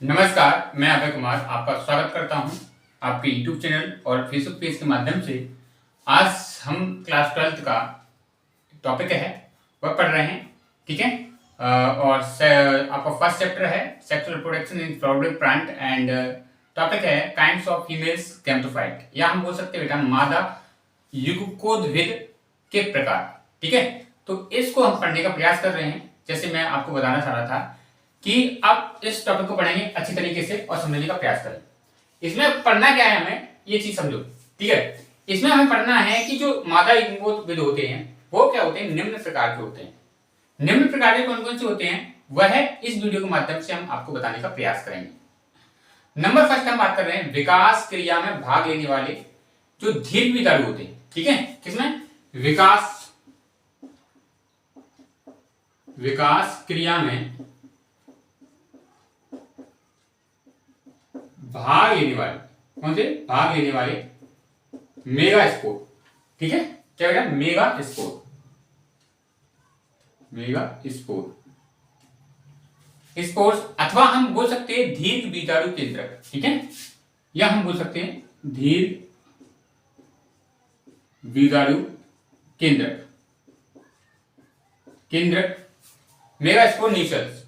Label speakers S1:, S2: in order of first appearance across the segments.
S1: नमस्कार, मैं अभय कुमार आपका स्वागत करता हूं आपके YouTube चैनल और Facebook पेज के माध्यम से। आज हम क्लास 12th का टॉपिक है वह पढ़ रहे हैं, ठीक है। और आपका फर्स्ट चैप्टर है sexual reproduction in flowering plant and topic है काइंड्स ऑफ फीमेल्स गैमेटोफाइट, या हम बोल सकते हैं बेटा मादा युगकोद्भिद के प्रकार, ठीक है। तो इसको हम पढ़ने का प्रयास कर रहे हैं। जैसे मैं आपको बताना चाह रहा था कि आप इस टॉपिक को पढ़ेंगे अच्छी तरीके से और समझने का प्रयास करें। इसमें पढ़ना क्या है, हमें ये चीज समझो, ठीक है। इसमें हमें पढ़ना है कि जो मादा युगकोद्भिद होते हैं वो क्या होते हैं, निम्न प्रकार के होते हैं। निम्न प्रकार के कौन कौन से होते हैं वह इस वीडियो के माध्यम से हम आपको बताने का प्रयास करेंगे। नंबर फर्स्ट हम बात कर रहे हैं विकास क्रिया में भाग लेने वाले जो दीर्घ होते हैं, ठीक है। किसमें? विकास क्रिया में भाग लेने वाले, कौन से? भाग लेने वाले मेगास्पोर, ठीक है। क्या बेटा? मेगास्पोर स्पोर्स, अथवा हम बोल सकते हैं दीर्घ बीजाणु केंद्रक, ठीक है। या हम बोल सकते हैं दीर्घ बीजाणु केंद्रक मेगास्पोर न्यूसेल्स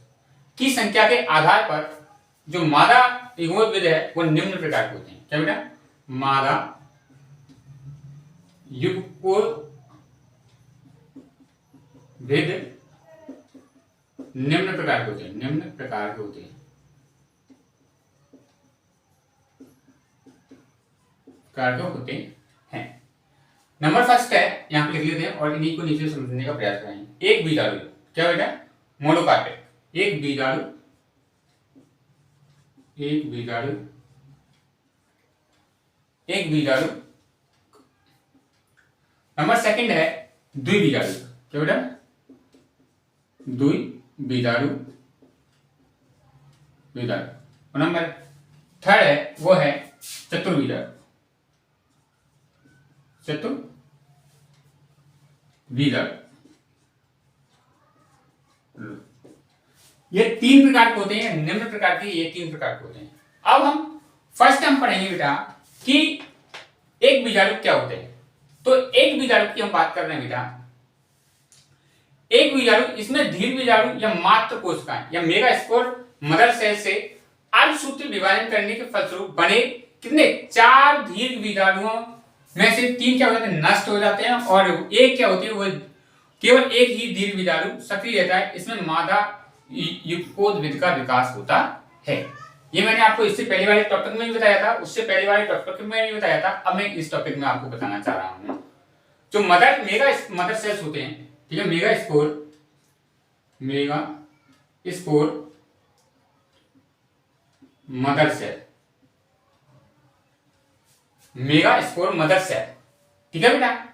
S1: की संख्या के आधार पर जो मादा युगकोद्भिद है वो निम्न प्रकार के होते हैं। क्या बेटा? मादा युगकोद्भिद निम्न प्रकार के होते हैं, हैं। नंबर फर्स्ट है, यहां पे लिख लेते हैं और इन्हीं को नीचे समझने का प्रयास करेंगे। एक बीजाणु, क्या बेटा? मोनोकार्पिक, एक बीजाणु। नंबर सेकंड है द्विबीजाणु, क्या बेटा? द्विबीजाणु। और नंबर थर्ड है वो है चतुर्बीजाणु। ये तीन प्रकार के होते हैं, निम्न प्रकार के, ये तीन प्रकार के होते हैं। अब हम पढ़ेंगे बेटा कि एक बीजाणु क्या होते हैं। तो एक बीजाणु की हम बात कर रहे हैं बेटा। एक बीजाणु, इसमें दीर्घ बीजाणु या मात्र कोशिकाएं या मेगास्पोर मदर सेल से अर्धसूत्री विभाजन करने के फलस्वरूप बने कितने? 4 दीर्घ बीजाणुओं में से 3 क्या हो जाते हैं? नष्ट हो जाते हैं, और एक क्या होती है, वो केवल एक ही दीर्घ बीजाणु सक्रिय रहता है। इसमें मादा युगकोद्भिद का विकास होता है। ये मैंने आपको इससे पहले वाले टॉपिक में भी बताया था, उससे पहले वाले टॉपिक में भी बताया था। अब मैं इस टॉपिक में आपको बताना चाह रहा हूं जो मदर सेल्स होते हैं, ठीक है। मेगास्पोर मदर सेल, ठीक है बेटा।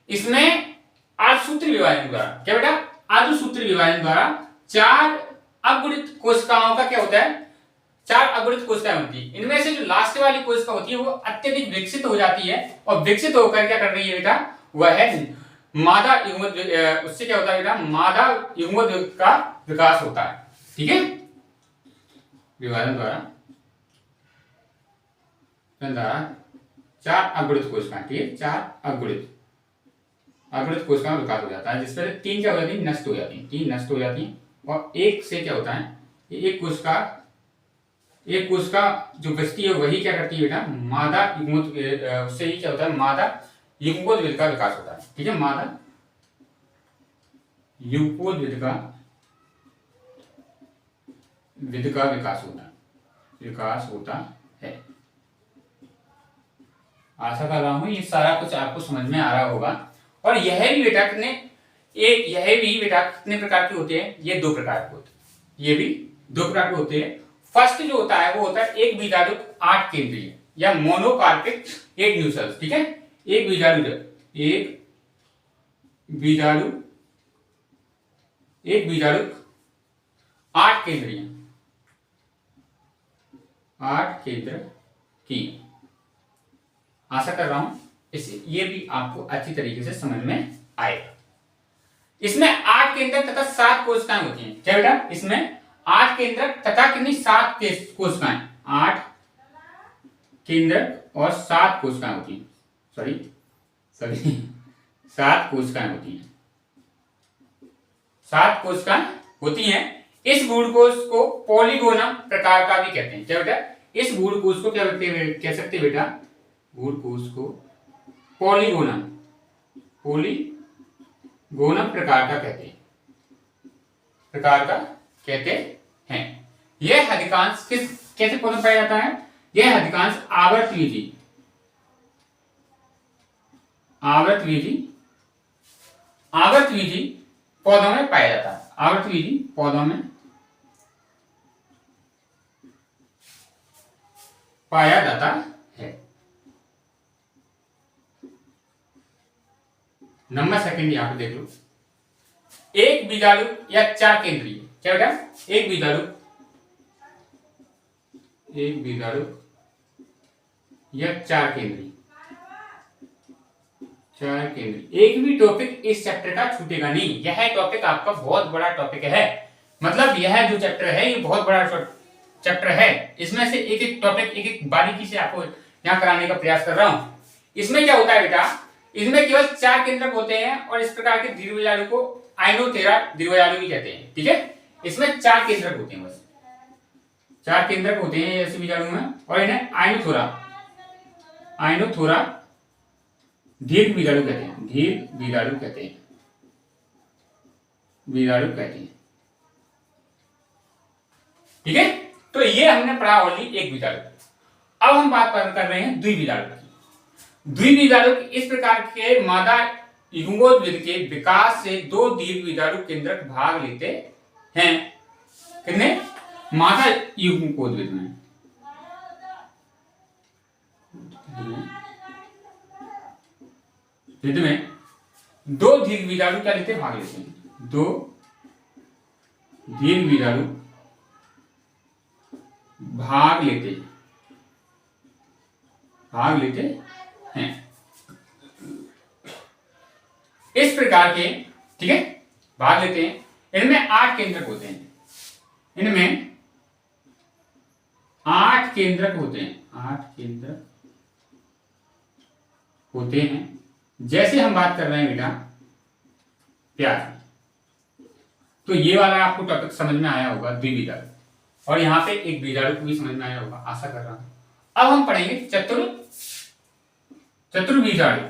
S1: इसमें अर्धसूत्री विभाजन द्वारा, क्या बेटा? अर्धसूत्री विभाजन द्वारा 4 अगुणित कोशिकाओं का क्या होता है? 4 अगुणित कोशिकाएं होती है। इनमें से जो लास्ट वाली कोशिका होती है वो अत्यधिक विकसित हो जाती है, और विकसित होकर क्या कर रही है बेटा? वह है मादा युग्मोद्भिद। उससे क्या होता है बेटा? मादा युग्मोद्भिद का विकास होता है, ठीक है। विभाजन द्वारा 4 अगुणित कोशिकाएं, ठीक है। 4 अगुणित कोशिकाओं का विकास हो जाता है, जिसमें 3 क्या हो जाती है? नष्ट हो जाती है। 3 नष्ट हो जाती है, और एक से क्या होता है? एक कोशिका जो बचती है वही क्या करती है बेटा? मादा युग्मोद्भिद, उससे ही क्या होता है? मादा युगकोद्भिद का विकास होता है, ठीक है। मादा युगकोद्भिद का विकास होता है। आशा कर रहा हूं ये सारा कुछ आपको समझ में आ रहा होगा। और यह भी बेटा कितने प्रकार के होते हैं? ये 2 प्रकार के होते हैं। ये भी 2 प्रकार के होते हैं। फर्स्ट जो होता है वो होता है एक बीजाणु 8 केंद्रीय या मोनोकार्पिक 8 न्यूसेल्स, ठीक है। एक बीजाणु 8 केंद्र की। आशा कर रहा हूं ये भी आपको अच्छी तरीके से समझ में आएगा। इसमें 8 केंद्र तथा 7 कोशिकाएं होती हैं। क्या बेटा? इसमें 8 केंद्रक तथा कितनी 7 कोशिकाएं, 8 केंद्रक और 7 कोशिकाएं होती हैं, सॉरी 7 कोशिकाएं होती हैं, 7 कोशिकाएं होती हैं। इस गुड़कोश को पॉलीगोनम प्रकार का भी कहते हैं। क्या बेटा, इस गुड़कोश को क्या कह सकते हैं बेटा, गुड़कोश को पॉलीगोनम प्रकार का कहते हैं, यह अधिकांश कैसे पौधों में पाया जाता है, यह अधिकांश आवर्तवीजी पौधों में पाया जाता है, आवर्तवीजी पौधों में पाया जाता है। नंबर सेकंड यहां पे देख लो, एक बीजाणु या 4 केंद्रीय, क्या बेटा, एक बीजाणु या 4 केंद्रीय, एक भी टॉपिक इस चैप्टर का छूटेगा नहीं। यह टॉपिक आपका बहुत बड़ा टॉपिक है, मतलब यह जो चैप्टर है ये बहुत बड़ा चैप्टर है। इसमें से एक एक टॉपिक एक एक बारीकी से आपको यहाँ कराने का प्रयास कर रहा हूं। इसमें क्या होता है बेटा, इसमें केवल 4 केंद्रक होते हैं और इस प्रकार के दीर्घबीजाणु को आइनोथेरा दीर्घबीजाणु भी कहते हैं। ठीक है, इसमें 4 केंद्रक होते हैं, बस 4 केंद्रक होते हैं ऐसे बीजाणु में, और इन्हें आइनोथोरा दीर्घबीजाणु कहते हैं, दीर्घबीजाणु कहते हैं। ठीक है, तो ये हमने पढ़ा ओनली एक बीजाणु। अब हम बात कर रहे हैं द्विबीजाणु की। द्विबीजाणु इस प्रकार के मादा युग्मोद्भिद के विकास से 2 दीर्घबीजाणु केंद्रक भाग लेते हैं। कितने, मादा युग्मोद्भिद में में 2 दीर्घबीजाणु क्या लेते हैं, भाग लेते हैं, 2 दीर्घबीजाणु भाग लेते हैं इस प्रकार के। ठीक है, भाग लेते हैं। इनमें 8 केंद्रक होते हैं, इनमें 8 केंद्रक होते हैं, 8 केंद्रक होते हैं। जैसे हम बात कर रहे हैं बेटा प्याज, तो ये वाला आपको टॉपिक समझ में आया होगा, द्विबीजाणु, और यहाँ पे एक बीजाणु को भी समझ में आया होगा, आशा कर रहा हूं। अब हम पढ़ेंगे चतुर्बीजाणु।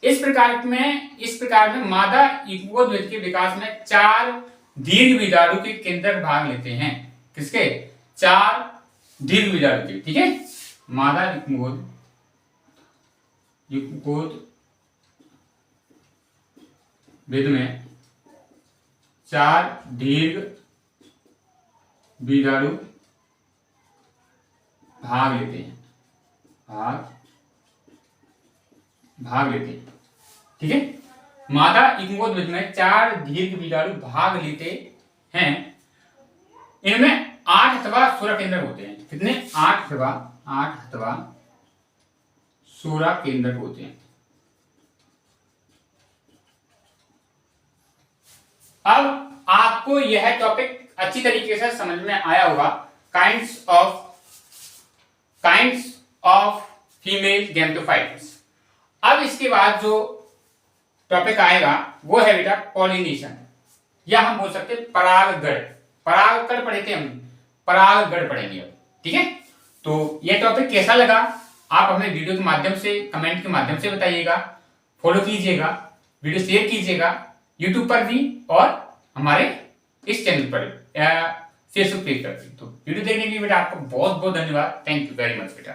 S1: इस प्रकार में मादा युग्मोद्भिद के विकास में 4 दीर्घबीजाणु के केंद्रक भाग लेते हैं। किसके, 4 दीर्घबीजाणु के। ठीक है, मादा युग्मोद्भिद में 4 दीर्घबीजाणु भाग लेते हैं। ठीक है, मादा युग्मोद्भिद में 4 दीर्घबीजाणु भाग लेते हैं। इनमें 8 अथवा 16 केंद्रक होते हैं। कितने, 8 अथवा 16 केंद्रक होते हैं। अब आपको यह टॉपिक अच्छी तरीके से समझ में आया होगा, काइंड्स ऑफ फीमेल गैमेटोफाइट्स। अब इसके बाद जो टॉपिक आएगा वो है बेटा पॉलिनेशन, या हम बोल सकते हैं परागकण पढ़े थे हम, परागकण पढ़ेंगे अब। ठीक है, तो ये टॉपिक कैसा लगा आप हमें वीडियो के माध्यम से, कमेंट के माध्यम से बताइएगा। फॉलो कीजिएगा, वीडियो शेयर कीजिएगा यूट्यूब पर भी और हमारे इस चैनल पर फेसबुक पेज पर भी। तो वीडियो देखने के लिए बेटा आपको बहुत बहुत धन्यवाद। थैंक यू वेरी मच बेटा।